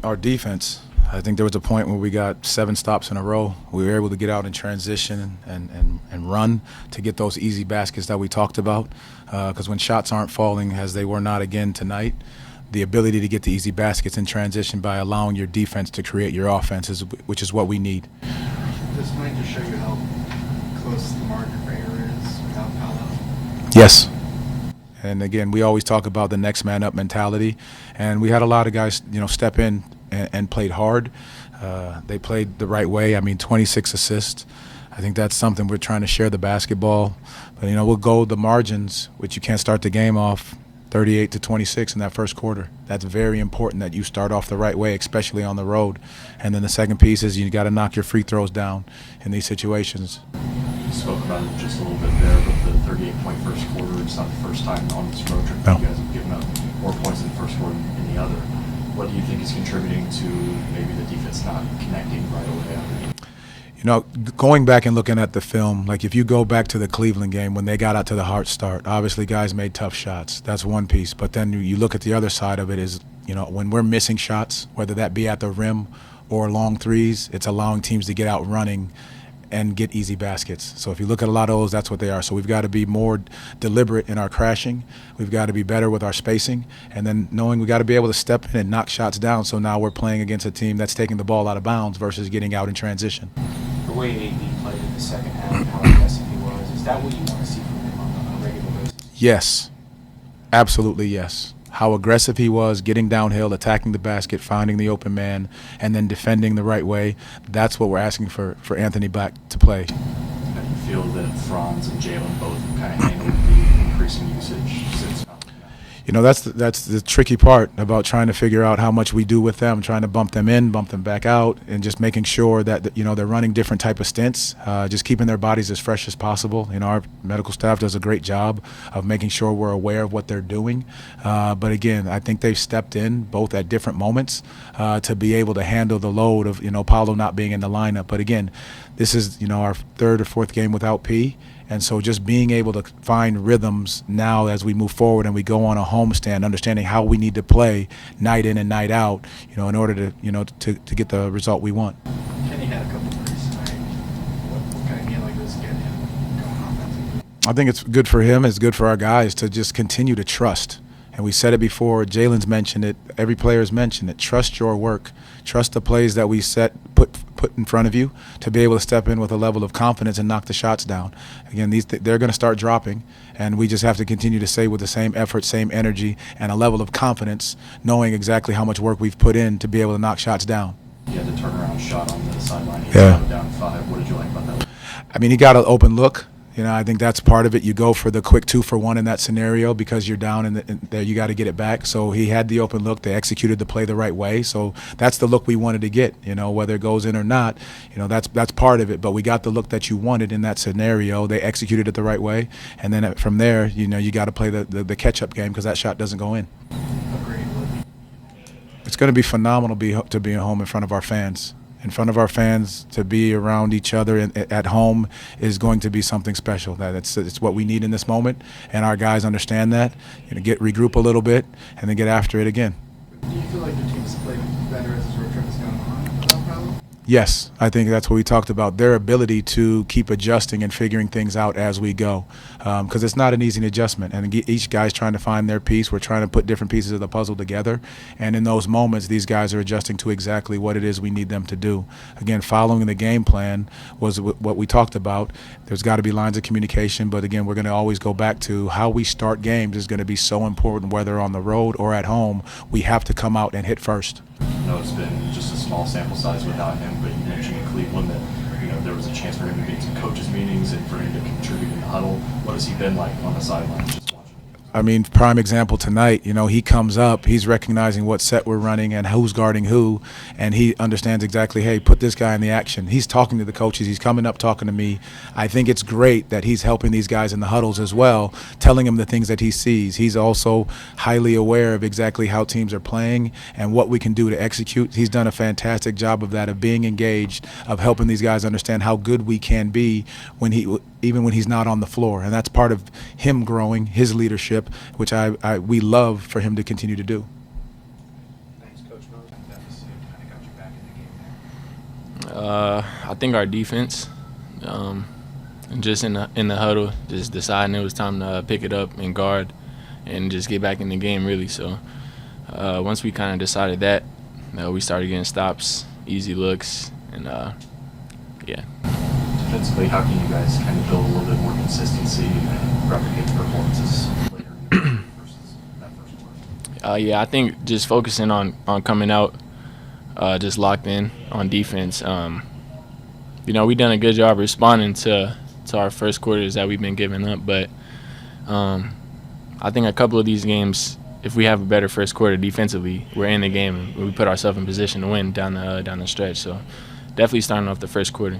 Our defense. I think there was a point where we got 7 stops in a row. We were able to get out in transition and run to get those easy baskets that we talked about. Because when shots aren't falling, as they were not again tonight, the ability to get the easy baskets in transition by allowing your defense to create your offense, which is what we need. This might just show you how close the margin for error is without Paolo. Yes. And again, we always talk about the next man up mentality, and we had a lot of guys, step in and played hard. They played the right way. 26 assists. I think that's something we're trying to share the basketball. But we'll go the margins, which you can't start the game off 38-26 in that first quarter. That's very important that you start off the right way, especially on the road. And then the second piece is you got to knock your free throws down in these situations. You spoke about it just a little bit there, but the 38-point first quarter, it's not the first time on this road trip No. you guys have given up more points in the first quarter than in the other. What do you think is contributing to maybe the defense not connecting right away? Going back and looking at the film, like if you go back to the Cleveland game when they got out to the hard start, obviously guys made tough shots. That's one piece. But then you look at the other side of it is, when we're missing shots, whether that be at the rim or long threes, it's allowing teams to get out running and get easy baskets. So if you look at a lot of those, that's what they are. So we've got to be more deliberate in our crashing. We've got to be better with our spacing. And then knowing we got to be able to step in and knock shots down. So now we're playing against a team that's taking the ball out of bounds versus getting out in transition. The way AD played in the second half, how aggressive he was, is that what you want to see from him on a regular basis? Yes. Absolutely yes. How aggressive he was, getting downhill, attacking the basket, finding the open man, and then defending the right way. That's what we're asking for Anthony Black to play. How do you feel that Franz and Jalen both kind of handled the increasing usage since? That's the tricky part about trying to figure out how much we do with them, trying to bump them in, bump them back out, and just making sure that they're running different type of stints, just keeping their bodies as fresh as possible. Our medical staff does a great job of making sure we're aware of what they're doing. But again, I think they've stepped in both at different moments to be able to handle the load of Paolo not being in the lineup. But again, this is our 3rd or 4th game without P. And so just being able to find rhythms now as we move forward and we go on a homestand, understanding how we need to play night in and night out, in order to get the result we want. Kenny had a couple threes tonight. What kind of game like this get him going offensively? I think it's good for him. It's good for our guys to just continue to trust. And we said it before. Jalen's mentioned it. Every player's mentioned it. Trust your work. Trust the plays that we put in front of you to be able to step in with a level of confidence and knock the shots down. Again, they're going to start dropping, and we just have to continue to say with the same effort, same energy, and a level of confidence, knowing exactly how much work we've put in to be able to knock shots down. He had the turnaround shot on the sideline. He Yeah. was down 5. What did you like about that? He got an open look. I think that's part of it. You go for the quick 2-for-1 in that scenario because you're down and there you got to get it back. So he had the open look. They executed the play the right way. So that's the look we wanted to get. Whether it goes in or not, that's part of it. But we got the look that you wanted in that scenario. They executed it the right way, and then from there, you got to play the catch-up game because that shot doesn't go in. Agreed. It's going to be phenomenal to be at home in front of our fans. In front of our fans, to be around each other at home is going to be something special. It's what we need in this moment, and our guys understand that. Regroup a little bit, and then get after it again. Do you feel like the team's played better as this road trip has gone on without Paolo? Yes, I think that's what we talked about, their ability to keep adjusting and figuring things out as we go, because it's not an easy adjustment, and each guy's trying to find their piece. We're trying to put different pieces of the puzzle together, and in those moments, these guys are adjusting to exactly what it is we need them to do. Again, following the game plan was what we talked about. There's got to be lines of communication, but again, we're going to always go back to how we start games is going to be so important, whether on the road or at home. We have to come out and hit first. I know it's been just a small sample size without him, but you mentioned in Cleveland that there was a chance for him to be in some coaches' meetings and for him to contribute in the huddle. What has he been like on the sidelines just watching? Prime example tonight, he comes up, he's recognizing what set we're running and who's guarding who, and he understands exactly, hey, put this guy in the action. He's talking to the coaches. He's coming up talking to me. I think it's great that he's helping these guys in the huddles as well, telling them the things that he sees. He's also highly aware of exactly how teams are playing and what we can do to execute. He's done a fantastic job of that, of being engaged, of helping these guys understand how good we can be even when he's not on the floor. And that's part of him growing, his leadership, which we love for him to continue to do. Thanks, Coach Mose. I think our defense, and just in the huddle, just deciding it was time to pick it up and guard, and just get back in the game really. So once we kind of decided that, we started getting stops, easy looks, and yeah. Defensively, how can you guys kind of build a little bit more consistency and replicate the performances later in the game versus that first quarter? Yeah, I think just focusing on coming out, just locked in on defense. We've done a good job responding to our first quarters that we've been giving up, but I think a couple of these games, if we have a better first quarter defensively, we're in the game and we put ourselves in position to win down the stretch. So definitely starting off the first quarter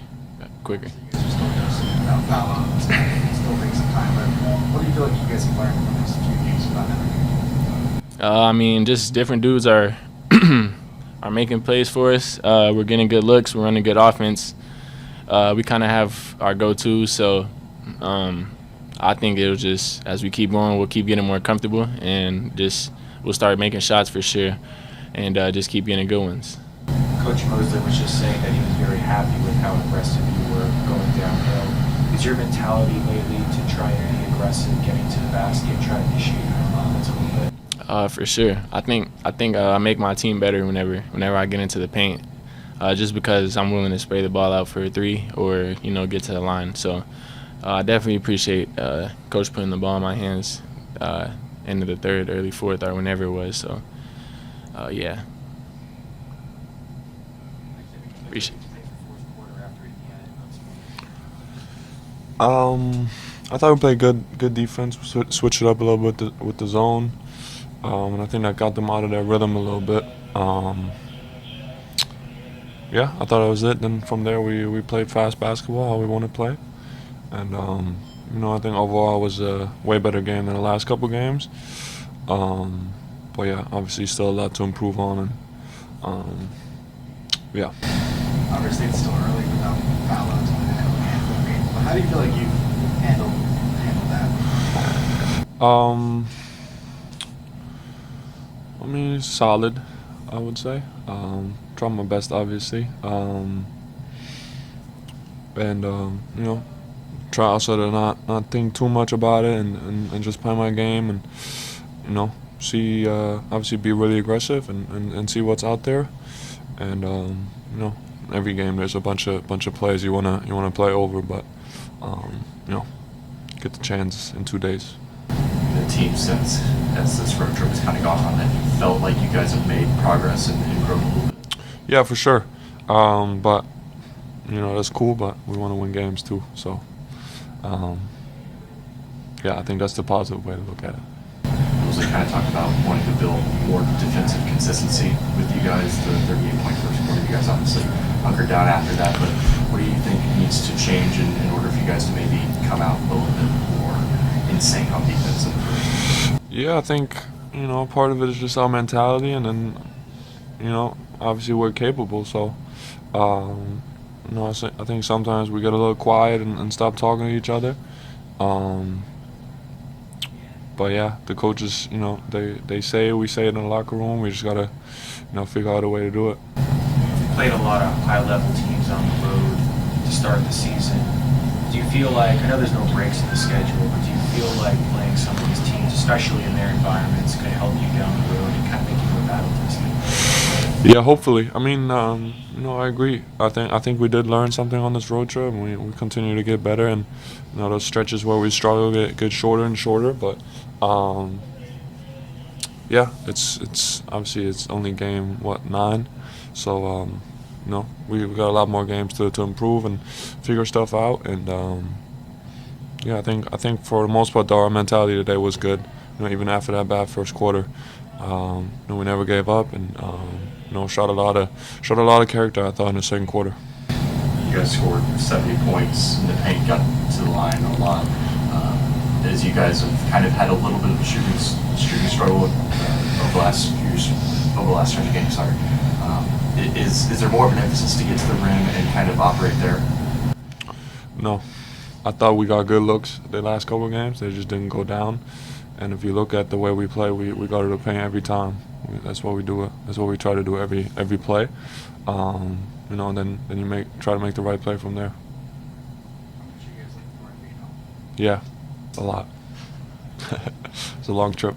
quicker. You guys are still just without foul, still take some time, but what do you feel like you guys have learned from these few games about that? Just different dudes are are making plays for us. We're getting good looks. We're running good offense. We kind of have our go-tos, so I think it'll just, as we keep going, we'll keep getting more comfortable, and we'll start making shots for sure, and just keep getting good ones. Coach Mose was just saying that he was very happy with how aggressive you were going downhill. Is your mentality lately to try and be aggressive, getting to the basket, try to initiate your offense a little bit? For sure. I think I make my team better whenever I get into the paint, just because I'm willing to spray the ball out for a three or get to the line. So I definitely appreciate Coach putting the ball in my hands, end of the third, early fourth, or whenever it was. So yeah. Appreciate it. I thought we played good defense. We switched it up a little bit with the zone, and I think that got them out of their rhythm a little bit. Yeah, I thought that was it. Then from there, we played fast basketball, how we want to play, and I think overall it was a way better game than the last couple games. But yeah, obviously still a lot to improve on, and yeah. Obviously, it's still early without Paolo to handle the game, but how do you feel like you've handled that? It's solid, I would say. Try my best, obviously, and try also to not think too much about it and just play my game and see obviously be really aggressive and see what's out there, and every game there's a bunch of plays you wanna play over, but get the chance in 2 days. The team, since as this road trip has kind of gone on, have you felt like you guys have made progress and grown a little bit? Yeah, for sure. But that's cool. But we want to win games too. So yeah, I think that's the positive way to look at it. Mose kind of talked about wanting to build more defensive consistency with you guys. The 38-point first quarter, you guys obviously hunkered down after that. But what do you think needs to change in order for you guys to maybe come out a little bit more in sync on defense in the first? Yeah, I think part of it is just our mentality, and then obviously we're capable. So I think sometimes we get a little quiet and stop talking to each other. But yeah, the coaches, they say it, we say it in the locker room. We just gotta, figure out a way to do it. You played a lot of high-level teams on the road to start the season. Do you feel like, I know there's no breaks in the schedule, but do you feel like playing some of these teams, especially in their environments, could help you down the road and kind of make you more battle tested? Yeah, hopefully. I agree. I think we did learn something on this road trip, and we continue to get better. And those stretches where we struggle get shorter and shorter. But yeah, it's obviously it's only game 9, so we've got a lot more games to improve and figure stuff out. And yeah, I think for the most part, our mentality today was good. Even after that bad first quarter, we never gave up, and showed a lot of character, I thought, in the second quarter. You guys scored 70 points in the paint, got to the line a lot. As you guys have kind of had a little bit of a shooting struggle over the last stretch of games. Sorry, is there more of an emphasis to get to the rim and kind of operate there? No, I thought we got good looks the last couple of games. They just didn't go down. And if you look at the way we play, we go to the paint every time. That's what we do. That's what we try to do every play. You know, and then you try to make the right play from there. Yeah, a lot. It's a long trip.